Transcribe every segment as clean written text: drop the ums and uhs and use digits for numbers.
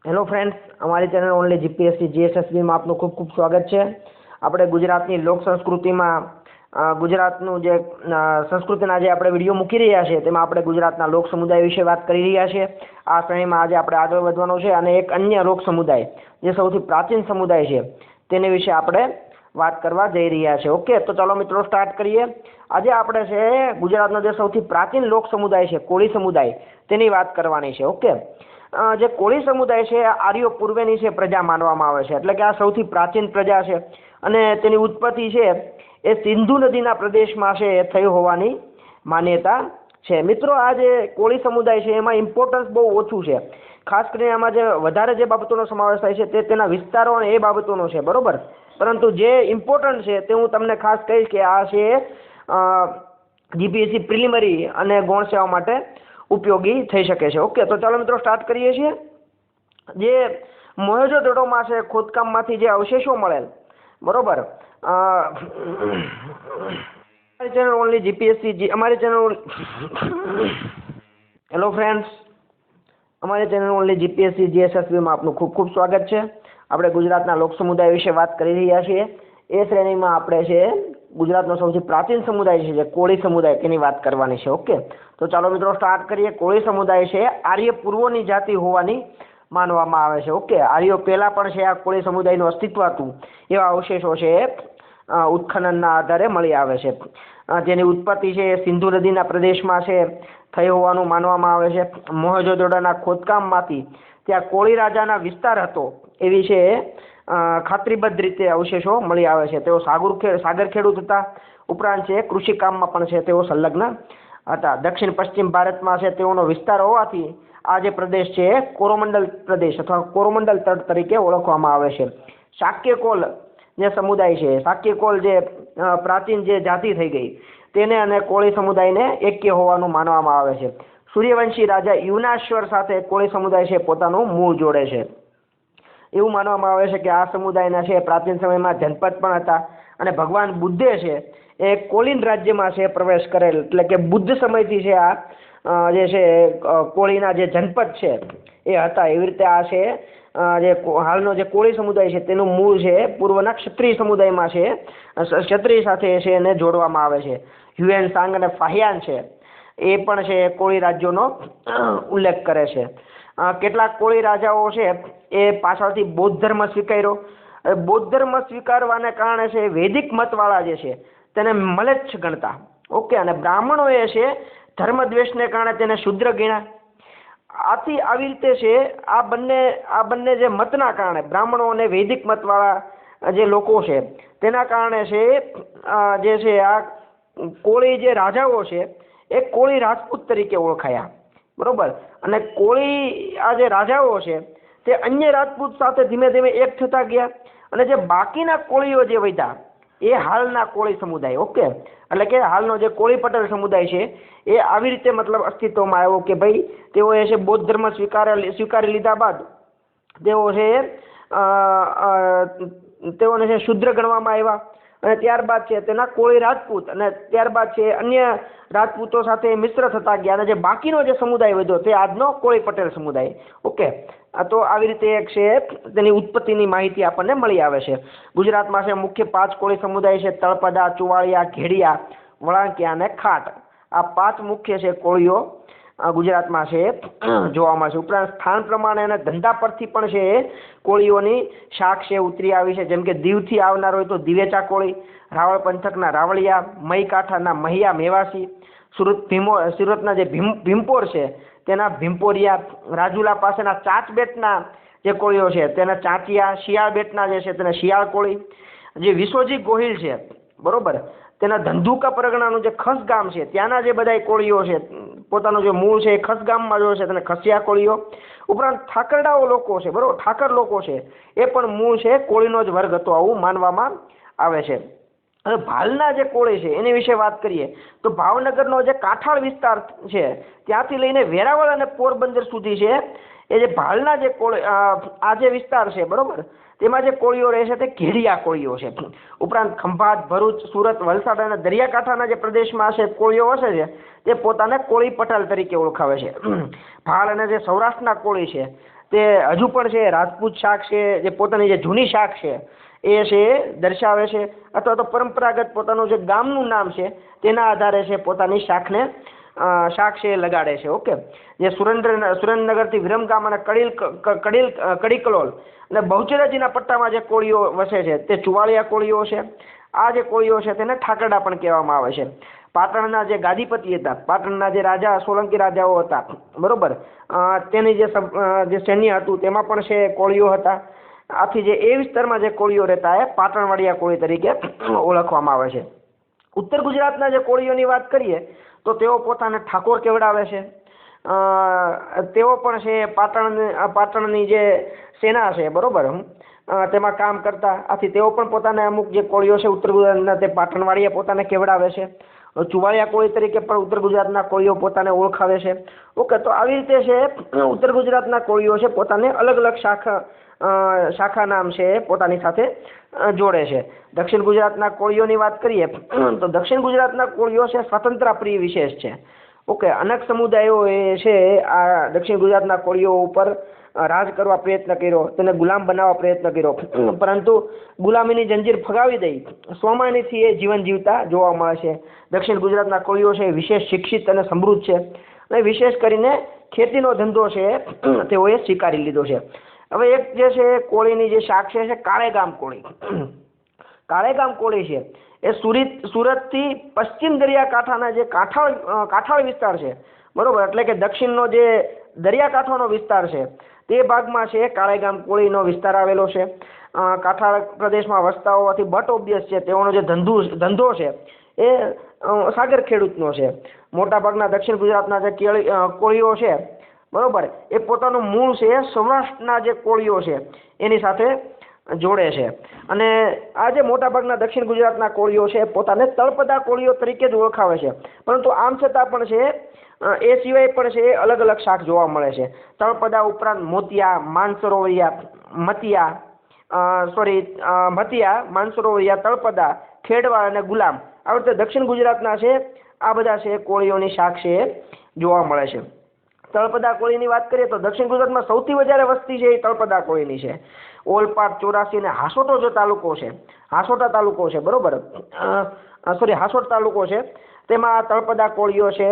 Hello friends, અમારી channel only GPSC જીએસએસબીમાં આપનું ખૂબ ખૂબ સ્વાગત છે. આપણે ગુજરાતની લોક સંસ્કૃતિમાં ગુજરાતનું જે સંસ્કૃતિના જે આપણે વિડીયો મૂકી રહ્યા છીએ તેમાં આપણે ગુજરાતના લોક સમુદાય વિશે વાત કરી રહ્યા છીએ. આ શ્રેણીમાં આજે આપણે આગળ વધવાનું છે અને એક અન્ય લોક સમુદાય જે સૌથી પ્રાચીન સમુદાય છે તેની વિશે આપણે વાત કરવા જઈ રહ્યા છે. ઓકે, તો ચાલો મિત્રો સ્ટાર્ટ કરીએ. આજે આપણે છે ગુજરાતનો જે સૌથી પ્રાચીન લોક સમુદાય છે કોળી સમુદાય તેની વાત કરવાની છે. ઓકે, જે કોળી સમુદાય છે આર્યો પૂર્વેની છે પ્રજા માનવામાં આવે છે, એટલે કે આ સૌથી પ્રાચીન પ્રજા છે અને તેની ઉત્પત્તિ છે એ સિંધુ નદીના પ્રદેશમાં છે થઈ હોવાની માન્યતા છે. મિત્રો, આ જે કોળી સમુદાય છે એમાં ઇમ્પોર્ટન્સ બહુ ઓછું છે. ખાસ કરીને આમાં જે વધારે જે બાબતોનો સમાવેશ થાય છે તે તેના વિસ્તારો અને એ બાબતોનો છે, બરોબર. પરંતુ જે ઇમ્પોર્ટન્ટ છે તે હું તમને ખાસ કહીશ કે આ છે જીપીએસસી પ્રિલિમરી અને ગૌણ સેવા માટે ઉપયોગી થઈ શકે છે. ઓકે, તો ચાલો મિત્રો સ્ટાર્ટ કરીએ છીએ. જે મોહેંજો-દડોમાં છે ખોદકામમાંથી જે અવશેષો મળેલ, બરોબર, અમારી ચેનલ ઓનલી જીપીએસસી અમારી ચેનલ હેલો ફ્રેન્ડ્સ, અમારી ચેનલ ઓનલી જીપીએસસી જીએસએસબીમાં આપનું ખૂબ ખૂબ સ્વાગત છે. આપણે ગુજરાતના લોક સમુદાય વિશે વાત કરી રહ્યા છીએ. એ શ્રેણીમાં આપણે છે ગુજરાતનો સૌથી પ્રાચીન સમુદાય છે જે કોળી સમુદાય તેની વાત કરવાની છે. ઓકે, તો ચાલો મિત્રો સ્ટાર્ટ કરીએ. કોળી સમુદાય છે આર્ય પૂર્વની જાતિ હોવાની માનવામાં આવે છે. ઓકે, આર્યો પહેલા પણ છે આ કોળી સમુદાયનું અસ્તિત્વ હતું એવા અવશેષો છે ઉત્ખનનના આધારે મળી આવે છે. જેની ઉત્પત્તિ છે સિંધુ નદીના પ્રદેશમાં છે થઈ હોવાનું માનવામાં આવે છે. મોહેંજો-દડોના ખોદકામમાંથી ત્યાં કોળી રાજાના વિસ્તાર હતો એવી છે ખાતરીબદ્ધ રીતે અવશેષો મળી આવે છે. તેઓ સાગર ખેડૂત હતા, ઉપરાંત છે કૃષિ કામમાં પણ છે તેઓ સંલગ્ન હતા. દક્ષિણ પશ્ચિમ ભારતમાં છે તેઓનો વિસ્તાર હોવાથી આ જે પ્રદેશ છે કોરોમંડલ પ્રદેશ અથવા કોરોમંડલ તટ તરીકે ઓળખવામાં આવે છે. શાક્યકોલ જે સમુદાય છે, શાક્યકોલ જે પ્રાચીન જે જાતિ થઈ ગઈ તેને અને કોળી સમુદાયને એક્ય હોવાનું માનવામાં આવે છે. સૂર્યવંશી રાજા યુનાશ્વર સાથે કોળી સમુદાય છે પોતાનું મૂળ જોડે છે. એવું માનવામાં આવે છે કે આ સમુદાયના છે પ્રાચીન સમયમાં જનપદ પણ હતા અને ભગવાન બુદ્ધે છે એ કોલિન રાજ્યમાં છે પ્રવેશ કરેલ, એટલે કે બુદ્ધ સમયથી છે આ જે છે કોળીના જે જનપદ છે એ હતા. એવી રીતે આ છે જે હાલનો જે કોળી સમુદાય છે તેનું મૂળ છે પૂર્વના ક્ષત્રિય સમુદાયમાં છે, ક્ષત્રિય સાથે છે એને જોડવામાં આવે છે. હ્યુએન સાંગ અને ફાહિયાન છે એ પણ છે કોળી રાજ્યોનો ઉલ્લેખ કરે છે. કેટલાક કોળી રાજાઓ છે એ પાછળથી બૌદ્ધ ધર્મ સ્વીકાર્યો. બૌદ્ધ ધર્મ સ્વીકારવાને કારણે છે વૈદિક મતવાળા જે છે તેને મલેચ્છ ગણતા. ઓકે, અને બ્રાહ્મણોએ છે ધર્મદ્વેષને કારણે તેને શુદ્ર ગણ્યા. આથી આવી રીતે છે આ બંને જે મતના કારણે બ્રાહ્મણો અને વૈદિક મતવાળા જે લોકો છે તેના કારણે છે જે છે આ કોળી જે રાજાઓ છે એ કોળી રાજપૂત તરીકે ઓળખાયા, બરોબર. અને કોળી આ જે રાજાઓ છે તે અન્ય રાજપૂત સાથે ધીમે ધીમે એક થતા ગયા અને જે બાકીના કોળીઓ જે વધ્યા એ હાલના કોળી સમુદાય. ઓકે, એટલે કે હાલનો જે કોળી પટેલ સમુદાય છે એ આવી રીતે મતલબ અસ્તિત્વમાં આવ્યો કે ભાઈ તેઓએ છે બૌદ્ધ ધર્મ સ્વીકારી લીધા બાદ તેઓ છે તેઓને છે શુદ્ર ગણવામાં આવ્યા અને ત્યારબાદ છે તેના કોળી રાજપૂત અને ત્યારબાદ છે અન્ય રાજપૂતો સાથે મિશ્ર થતા ગયા અને જે બાકીનો જે સમુદાય વધ્યો તે આજનો કોળી પટેલ સમુદાય. ઓકે, તો આવી રીતે એક છે તેની ઉત્પત્તિની માહિતી આપણને મળી આવે છે. ગુજરાતમાં છે મુખ્ય 5 કોળી સમુદાય છે: તળપદા, ચુવાળિયા, ઘેડિયા, વળાંકિયા અને ખાટ. આ 5 મુખ્ય છે કોળીઓ ગુજરાતમાં છે જોવા મળે છે. ઉપરાંત સ્થાન પ્રમાણે અને ધંધા પરથી પણ છે કોળીઓની શાખ છે ઉતરી આવી છે. જેમ કે દીવથી આવનાર હોય તો દિવેચા કોળી, રાવળ પંથકના રાવળિયા, મહી કાંઠાના મહિયા મેવાસી, સુરતના જે ભીમપોર છે તેના ભીમપોરિયા, રાજુલા પાસેના ચાંચ બેટના જે કોળીઓ છે તેના ચાંચિયા, શિયાળ બેટના જે છે તેને શિયાળ કોળી, જે વિશ્વજી ગોહિલ છે, બરોબર, તેના ધંધુકા પરગણાનું જે ખસ ગામ છે ત્યાંના જે બધા કોળીઓ છે પોતાનું જે મૂળ છે એ ખસ ગામમાં જો છે તેને ખસિયા કોળીઓ. ઉપરાંત ઠાકરડાઓ લોકો છે, બરોબર, ઠાકર લોકો છે એ પણ મૂળ છે કોળીનો જ વર્ગ હતો આવું માનવામાં આવે છે. હવે ભાલના જે કોળી છે એની વિશે વાત કરીએ તો ભાવનગરનો જે કાંઠાળ વિસ્તાર છે ત્યાંથી લઈને વેરાવળ અને પોરબંદર સુધી છે એ જે ભાલના જે કોળી આ જે વિસ્તાર છે, બરોબર, તેમાં જે કોળીઓ રહે છે તે ઘેડિયા કોળીઓ છે. ઉપરાંત ખંભાત, ભરૂચ, સુરત, વલસાડ અને દરિયાકાંઠાના જે પ્રદેશમાં છે કોળીઓ વસે છે તે પોતાને કોળી પટેલ તરીકે ઓળખાવે છે. ભાલ અને જે સૌરાષ્ટ્રના કોળી છે તે હજુ પણ છે રાજપૂત શાખ છે જે પોતાની જે જૂની શાખ છે એ છે દર્શાવે છે, અથવા તો પરંપરાગત પોતાનું જે ગામનું નામ છે તેના આધારે છે પોતાની શાખ છે એ લગાડે છે. ઓકે, જે સુરેન્દ્રનગરથી વિરમગામ અને કડીકલોલ અને બહુચરાજીના પટ્ટામાં જે કોળીઓ વસે છે તે ચુવાળિયા કોળીઓ છે. આ જે કોળીઓ છે તેને ઠાકરડા પણ કહેવામાં આવે છે. પાટણના જે ગાદીપતિ હતા, પાટણના જે રાજા સોલંકી રાજાઓ હતા, બરોબર, તેની જે સૈન્ય હતું તેમાં પણ છે કોળીઓ હતા. આથી જે એ વિસ્તારમાં જે કોળીઓ રહેતા એ પાટણવાડિયા કોળી તરીકે ઓળખવામાં આવે છે. ઉત્તર ગુજરાતના જે કોળીઓની વાત કરીએ તો તેઓ પોતાને ઠાકોર કહેવડાવે છે. તેઓ પણ છે પાટણની જે સેના છે, બરોબર, તેમાં કામ કરતા. આથી તેઓ પણ પોતાને અમુક જે કોળીઓ છે ઉત્તર ગુજરાતના તે પાટણવાડિયા પોતાને કહેવડાવે છે. ચુવાળિયા કોળી તરીકે પણ ઉત્તર ગુજરાતના કોળીઓ પોતાને ઓળખાવે છે. ઓકે, તો આવી રીતે છે ઉત્તર ગુજરાતના કોળીઓ છે પોતાને અલગ અલગ શાખા નામ છે પોતાની સાથે જોડે છે. દક્ષિણ ગુજરાતના કોળીઓની વાત કરીએ તો દક્ષિણ ગુજરાતના કોળીઓ છે સ્વતંત્ર પ્રિય વિશેષ છે. ઓકે, અનેક સમુદાયો એ છે આ દક્ષિણ ગુજરાતના કોળીઓ ઉપર રાજ કરવા પ્રયત્ન કર્યો, તેને ગુલામ બનાવવા પ્રયત્ન કર્યો, પરંતુ ગુલામીની જંજીર ફગાવી દઈ સ્વમાનીથી એ જીવન જીવતા જોવા મળે છે. દક્ષિણ ગુજરાતના કોળીઓ છે વિશેષ શિક્ષિત અને સમૃદ્ધ છે, અને વિશેષ કરીને ખેતીનો ધંધો છે તેઓએ સ્વીકારી લીધો છે. હવે એક જે છે કોળીની જે શાખ છે કાળેગામ કોળી. કાળેગામ કોળી છે એ સુરતથી પશ્ચિમ દરિયાકાંઠાના જે કાંઠાળ વિસ્તાર છે, બરોબર, એટલે કે દક્ષિણનો જે દરિયાકાંઠાનો વિસ્તાર છે તે ભાગમાં છે કાળેગામ કોળીનો વિસ્તાર આવેલો છે. કાંઠાળ પ્રદેશમાં વસતા હોવાથી બટ ઓબ્વિયસ છે તેઓનો જે ધંધો છે એ સાગર ખેડૂતનો છે. મોટાભાગના દક્ષિણ ગુજરાતના જે કોળીઓ છે, બરોબર, એ પોતાનું મૂળ છે સૌરાષ્ટ્રના જે કોળીઓ છે એની સાથે જોડે છે. અને આ જે મોટાભાગના દક્ષિણ ગુજરાતના કોળીઓ છે પોતાને તળપદા કોળીઓ તરીકે જ ઓળખાવે છે, પરંતુ આમ છતાં પણ છે એ સિવાય પણ છે અલગ અલગ શાખ જોવા મળે છે. તળપદા ઉપરાંત મોતિયા, મતિયા, માનસરોવરિયા, તળપદા, ખેડવા અને ગુલામ, આવી રીતે દક્ષિણ ગુજરાતના છે આ બધા છે કોળીઓની શાખ છે એ જોવા મળે છે. તળપદા કોળીની વાત કરીએ તો દક્ષિણ ગુજરાતમાં સૌથી વધારે વસ્તી છે એ તળપદા કોળીની છે. ઓલપાડ, ચોરાસી અને હાસોટો જે તાલુકો છે, બરોબર, હાસોટ તાલુકો છે, તેમાં તળપદા કોળીઓ છે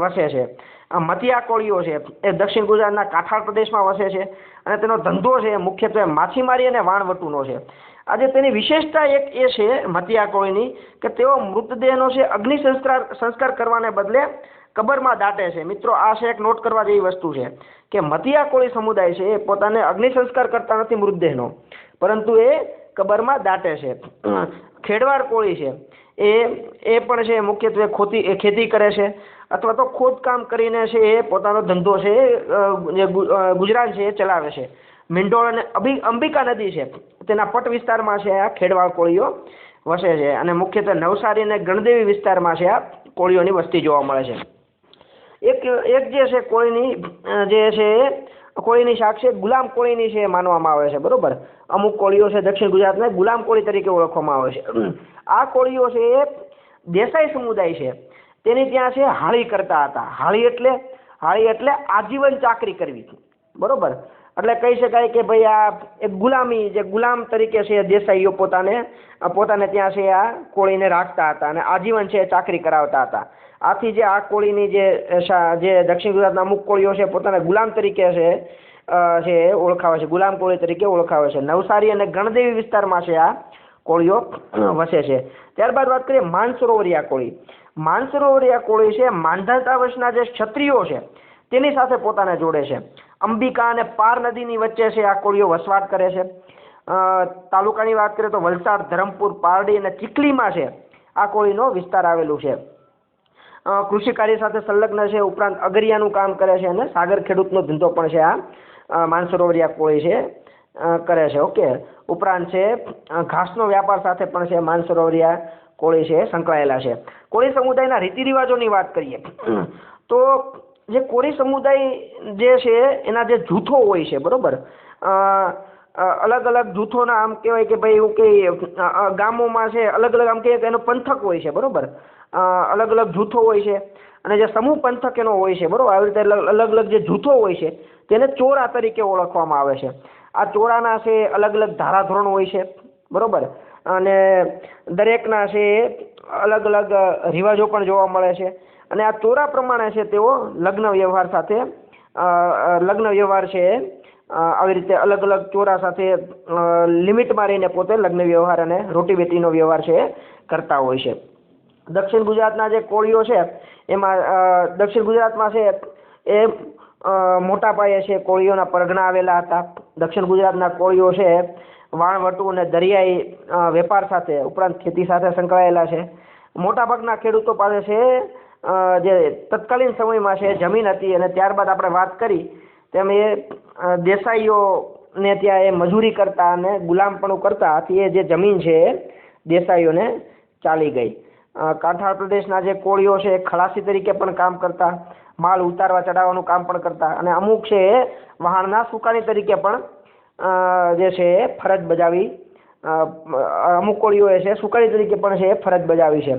વસે છે. મતિયા કોળીઓ છે એ દક્ષિણ ગુજરાતના કાંઠાળ પ્રદેશમાં વસે છે, અને તેનો ધંધો છે મુખ્યત્વે માછીમારી અને વાણવટુનો છે. આજે તેની વિશેષતા એક એ છે મતિયા કોળીની કે તેઓ મૃતદેહનો છે અગ્નિ સંસ્કાર કરવાને બદલે કબરમાં દાટે છે. મિત્રો, આ છે એક નોટ કરવા જેવી વસ્તુ છે કે મતિયા કોળી સમુદાય છે એ પોતાને અગ્નિ સંસ્કાર કરતા નથી મૃતદેહનો, પરંતુ એ કબરમાં દાટે છે. ખેડવાર કોળી છે એ પણ છે મુખ્યત્વે ખેતી કરે છે, અથવા તો ખોદકામ કરીને છે એ પોતાનો ધંધો છે જે ગુજરાન છે એ ચલાવે છે. મીંઢોળ અને અંબિકા નદી છે તેના પટ વિસ્તારમાં છે આ ખેડવાળ કોળીઓ વસે છે, અને મુખ્યત્વે નવસારી અને ગણદેવી વિસ્તારમાં છે આ કોળીઓની વસ્તી જોવા મળે છે. એક જે છે કોળીની શાખ છે ગુલામ કોળીની છે માનવામાં આવે છે, બરોબર. અમુક કોળીઓ છે દક્ષિણ ગુજરાતને ગુલામ કોળી તરીકે ઓળખવામાં આવે છે. આ કોળીઓ છે એ દેસાઈ સમુદાય છે તેની ત્યાં છે હાળી કરતા હતા. હાળી એટલે આજીવન ચાકરી કરવી, બરોબર. એટલે કહી શકાય કે ભાઈ આ એક ગુલામ તરીકે છે દેસાઈઓ પોતાને ત્યાં છે આ કોળીને રાખતા હતા અને આજીવન છે ચાકરી કરાવતા હતા. આથી જે આ કોળીની જે દક્ષિણ ગુજરાતના અમુક કોળીઓ છે પોતાને ગુલામ તરીકે છે ઓળખાવે છે, ગુલામ કોળી તરીકે ઓળખાવે છે. નવસારી અને ગણદેવી વિસ્તારમાં છે આ કોળીઓ વસે છે. ત્યારબાદ વાત કરીએ માનસરોવરિયા કોળી. માનસરોવરિયા કોળી છે માંધાતા વંશના જે ક્ષત્રિયો છે તેની સાથે પોતાને જોડે છે. અંબિકા અને પાર નદીની વચ્ચે છે આ કોળીઓ વસવાટ કરે છે. તાલુકાની વાત કરીએ તો વલસાડ, ધરમપુર, પારડી અને ચીખલીમાં છે આ કોળીનો વિસ્તાર આવેલું છે. કૃષિ કાર્ય સાથે સંલગ્ન છે, ઉપરાંત અગરિયાનું કામ કરે છે અને સાગર ખેડૂતનો ધંધો પણ છે આ માનસરોવરિયા કોળી છે કરે છે. ઓકે, ઉપરાંત છે ઘાસનો વ્યાપાર સાથે પણ છે માનસરોવરિયા કોળી છે સંકળાયેલા છે. કોળી સમુદાયના રીતિ રિવાજોની વાત કરીએ તો જે કોળી સમુદાય જે છે એના જે જૂથો હોય છે, બરોબર, અલગ અલગ જૂથોના આમ કહેવાય કે ભાઈ એવું કે ગામોમાં છે અલગ અલગ આમ કહીએ કે એનો પંથક હોય છે, બરોબર. અલગ અલગ જૂથો હોય છે અને જે સમૂહ પંથક એનો હોય છે, બરોબર. આવી રીતે અલગ અલગ જે જૂથો હોય છે તેને ચોરા તરીકે ઓળખવામાં આવે છે. આ ચોરાના છે અલગ અલગ ધારાધોરણ હોય છે, બરોબર, અને દરેકના છે અલગ અલગ રિવાજો પણ જોવા મળે છે. અને આ ચોરા પ્રમાણે છે તેઓ લગ્ન વ્યવહાર છે આવી રીતે અલગ અલગ ચોરા સાથે લિમિટમાં રહીને પોતે લગ્ન વ્યવહાર અને રોટી બેટીનો વ્યવહાર છે કરતા હોય છે. દક્ષિણ ગુજરાતના જે કોળીઓ છે એમાં દક્ષિણ ગુજરાતમાં છે એ મોટા પાયે છે કોળીઓના પરગણા આવેલા હતા. દક્ષિણ ગુજરાતના કોળીઓ છે વાણવટુ અને દરિયાઈ વેપાર સાથે ઉપરાંત ખેતી સાથે સંકળાયેલા છે. મોટાભાગના ખેડૂતો પાસે છે જે તત્કાલીન સમયમાં છે જમીન હતી, અને ત્યારબાદ આપણે વાત કરી તેમ એ દેસાઈઓને ત્યાં એ મજૂરી કરતા અને ગુલામપણું કરતા, આથી એ જે જમીન છે એ દેસાઈઓને ચાલી ગઈ. કાંઠાળ પ્રદેશના જે કોળીઓ છે એ ખલાસી તરીકે પણ કામ કરતા, માલ ઉતારવા ચડાવવાનું કામ પણ કરતા, અને અમુક છે એ વહાણના સુકાની તરીકે પણ જે છે એ ફરજ બજાવી, અમુક કોળીઓએ છે સુકાની તરીકે પણ છે એ ફરજ બજાવી છે.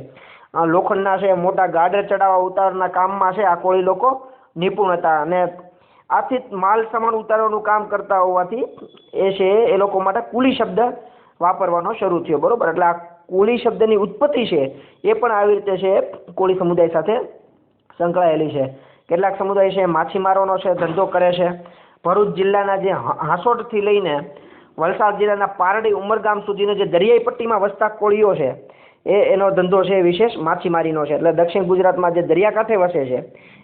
લોખંડના છે મોટા ગાર્ડર ચડાવવા ઉતારવાના કામમાં છે આ કોળી લોકો નિપુણ હતા, અને આથી માલ સામાન ઉતારવાનું કામ કરતા હોવાથી એ છે એ લોકો માટે કુલી શબ્દ વાપરવાનો શરૂ થયો, બરોબર. એટલે આ કોળી શબ્દની ઉત્પત્તિ છે એ પણ આવી રીતે છે કોળી સમુદાય સાથે સંકળાયેલી છે. કેટલાક સમુદાય છે માછીમારોનો છે ધંધો કરે છે. ભરૂચ જિલ્લાના જે હાંસોટથી લઈને વલસાડ જિલ્લાના પારડી ઉમરગામ સુધીનો જે દરિયાઈ પટ્ટીમાં વસતા કોળીઓ છે એનો ધંધો છે વિશેષ માછીમારીનો છે. એટલે દક્ષિણ ગુજરાતમાં જે દરિયાકાંઠે વસે છે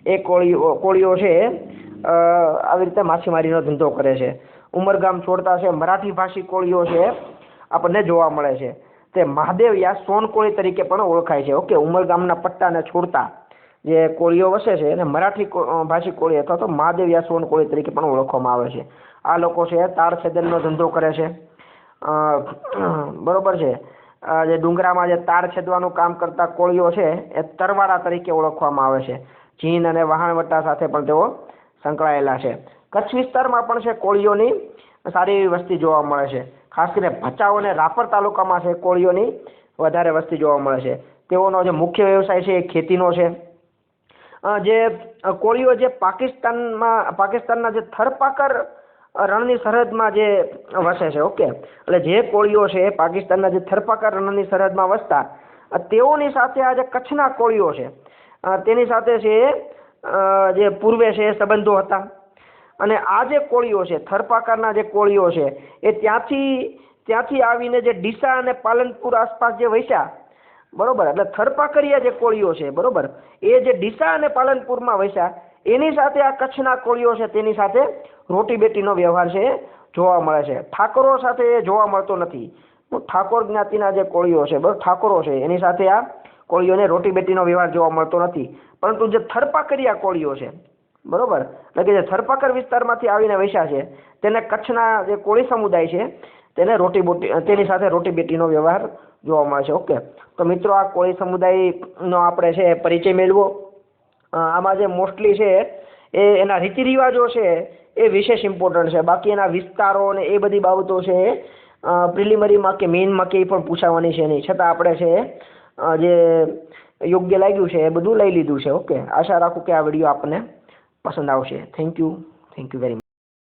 એ કોળીઓ છે આવી રીતે માછીમારીનો ધંધો કરે છે. ઉમરગામ છોડતા છે મરાઠી ભાષી કોળીઓ છે આપણને જોવા મળે છે. તે મહાદેવિયા સોનકોળી તરીકે પણ ઓળખાય છે. ઓકે, ઉમરગામના પટ્ટાને છોડતા જે કોળીઓ વસે છે એને મરાઠી ભાષી કોળી અથવા તો મહાદેવિયા સોનકોળી તરીકે પણ ઓળખવામાં આવે છે. આ લોકો છે તાળ છેદનનો ધંધો કરે છે, બરોબર છે. જે ડુંગરામાં જે તાર છેદવાનું કામ કરતા કોળીઓ છે એ તરવાડા તરીકે ઓળખવામાં આવે છે. જીન અને વહાણવટા સાથે પણ તેઓ સંકળાયેલા છે. કચ્છ વિસ્તારમાં પણ છે કોળીઓની સારી એવી વસ્તી જોવા મળે છે. ખાસ કરીને ભચાઉ અને રાપર તાલુકામાં છે કોળીઓની વધારે વસ્તી જોવા મળે છે. તેઓનો જે મુખ્ય વ્યવસાય છે એ ખેતીનો છે. જે કોળીઓ જે પાકિસ્તાનના જે થરપાકર રણની સરહદમાં જે વસે છે, ઓકે, એટલે જે કોળીઓ છે પાકિસ્તાનના જે થરપાકર રણની સરહદમાં વસતા તેઓની સાથે આ જે કચ્છના કોળીઓ છે તેની સાથે છે જે પૂર્વે છે સંબંધો હતા. અને આ જે કોળીઓ છે થરપાકરના જે કોળીઓ છે એ ત્યાંથી આવીને જે ડીસા અને પાલનપુર આસપાસ જે વસ્યા, બરોબર, એટલે થરપાકરિયા જે કોળીઓ છે, બરોબર, એ જે ડીસા અને પાલનપુરમાં વસ્યા એની સાથે આ કચ્છના કોળીઓ છે તેની સાથે રોટી બેટીનો વ્યવહાર છે જોવા મળે છે. ઠાકોરો સાથે એ જોવા મળતો નથી. ઠાકોર જ્ઞાતિના જે કોળીઓ છે, બરોબર, ઠાકોરો છે એની સાથે આ કોળીઓને રોટી બેટીનો વ્યવહાર જોવા મળતો નથી. પરંતુ જે થરપાકરિયા કોળીઓ છે, બરોબર, એટલે કે જે થરપાકર વિસ્તારમાંથી આવીને વસ્યા છે તેને કચ્છના જે કોળી સમુદાય છે તેની સાથે રોટી બેટીનો વ્યવહાર જોવા મળે છે. ઓકે, તો મિત્રો આ કોળી સમુદાયનો આપણે છે પરિચય મેળવો. આમાં જે મોસ્ટલી છે એ એના રીતિ રિવાજો છે એ વિશેષ ઇમ્પોર્ટન્ટ છે. બાકી એના વિસ્તારો અને એ બધી બાબતો છે પ્રિલિમરીમાં કે મેઇનમાં કે પણ પૂછાવાની છે નહીં. છતાં આપણે છે જે યોગ્ય લાગ્યું છે એ બધું લઈ લીધું છે. ઓકે, આશા રાખું કે આ વિડીયો આપણને પસંદ આવશે. Thank you very much.